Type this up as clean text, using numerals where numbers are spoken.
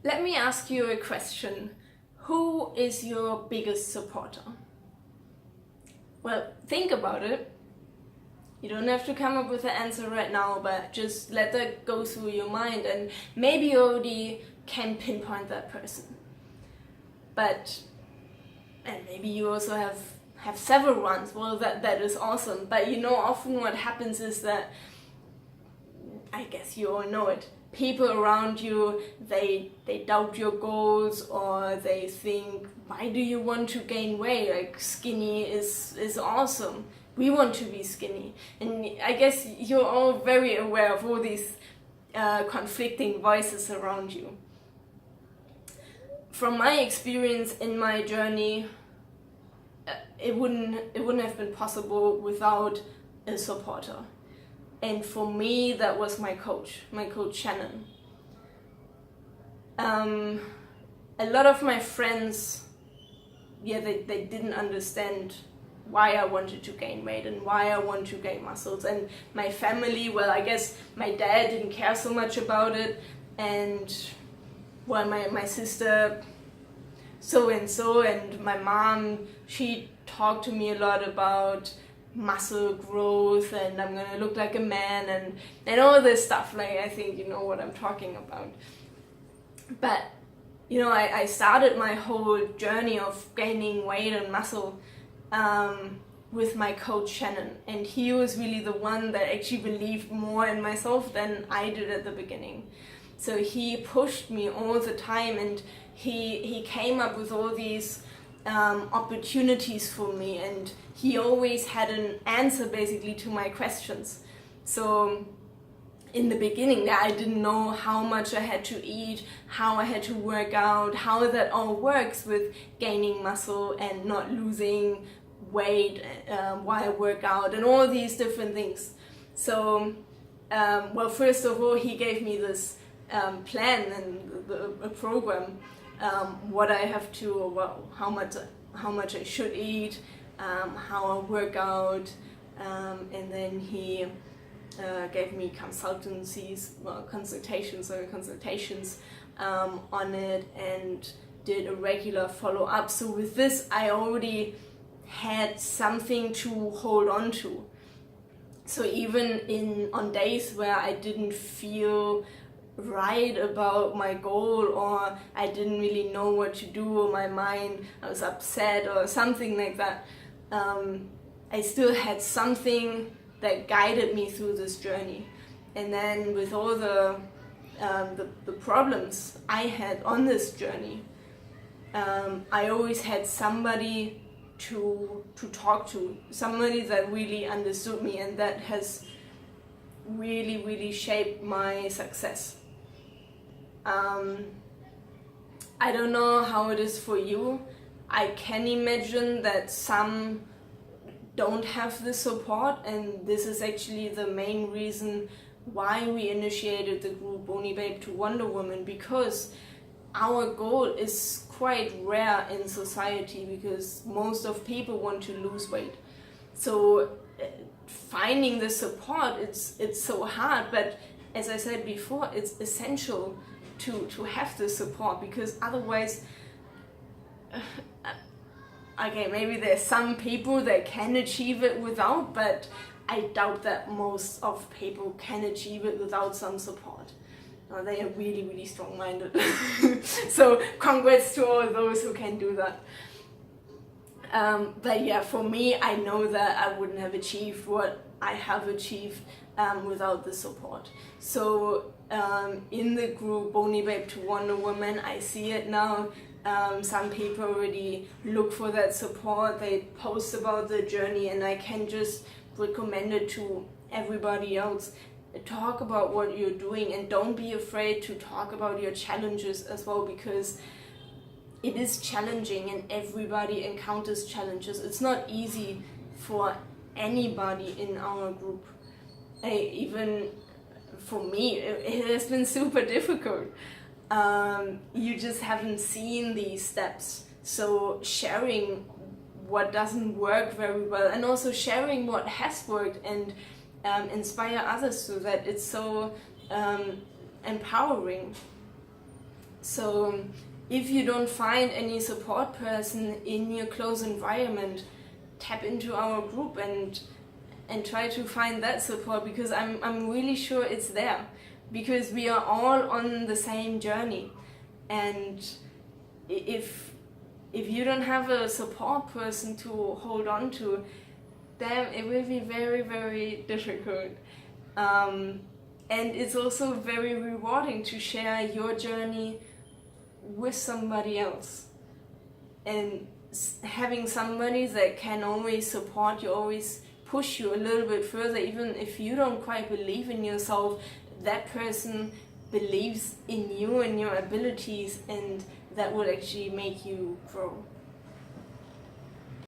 Let me ask you a question. Who is your biggest supporter? Well, think about it. You don't have to come up with an answer right now, but just let that go through your mind, and maybe you already can pinpoint that person. And maybe you also have several ones. Well, that is awesome. But often what happens is that, I guess you all know it, people around you, they doubt your goals, or they think, why do you want to gain weight? Like, skinny is awesome. We want to be skinny. And I guess you're all very aware of all these conflicting voices around you. From my experience in my journey, it wouldn't have been possible without a supporter. And for me, that was my coach Shannon. A lot of my friends, they didn't understand why I wanted to gain weight and why I want to gain muscles. And my family, well, I guess my dad didn't care so much about it, and well, my sister so and so, and my mom, she talked to me a lot about muscle growth, and I'm gonna look like a man, and all this stuff. Like, I think you know what I'm talking about. But I started my whole journey of gaining weight and muscle with my coach Shannon, and he was really the one that actually believed more in myself than I did at the beginning. So he pushed me all the time, and he came up with all these opportunities for me, and he always had an answer basically to my questions. So in the beginning, I didn't know how much I had to eat, how I had to work out, how that all works with gaining muscle and not losing weight while I work out, and all these different things. So well, first of all, he gave me this plan and a program, what I have to, well, how much I should eat, how I work out, and then he gave me consultations on it, and did a regular follow-up. So with this, I already had something to hold on to. So even on days where I didn't feel right about my goal, or I didn't really know what to do, or my mind, I was upset or something like that, I still had something that guided me through this journey. And then with all the problems I had on this journey, I always had somebody to talk to, somebody that really understood me, and that has really shaped my success. I don't know how it is for you. I can imagine that some don't have the support, and this is actually the main reason why we initiated the group Bony Babe to Wonder Woman, because our goal is quite rare in society, because most of people want to lose weight. So finding the support, it's so hard, but as I said before, it's essential to have the support, because otherwise, okay, maybe there's some people that can achieve it without, but I doubt that most of people can achieve it without some support. They are really strong-minded. So congrats to all those who can do that. But yeah, for me, I know that I wouldn't have achieved what I have achieved without the support. So in the group Bony Babe to Wonder Woman, I see it now. Some people already look for that support, they post about the journey, and I can just recommend it to everybody else. Talk about what you're doing, and don't be afraid to talk about your challenges as well, because it is challenging and everybody encounters challenges. It's not easy for anybody in our group. Even for me, it has been super difficult. You just haven't seen these steps. So sharing what doesn't work very well, and also sharing what has worked, and inspire others, so that it's so empowering. So if you don't find any support person in your close environment, tap into our group and try to find that support, because I'm really sure it's there, because we are all on the same journey. And if you don't have a support person to hold on to, then it will be very, very difficult. And it's also very rewarding to share your journey with somebody else, and having somebody that can always support you, always push you a little bit further. Even if you don't quite believe in yourself, that person believes in you and your abilities, and that will actually make you grow.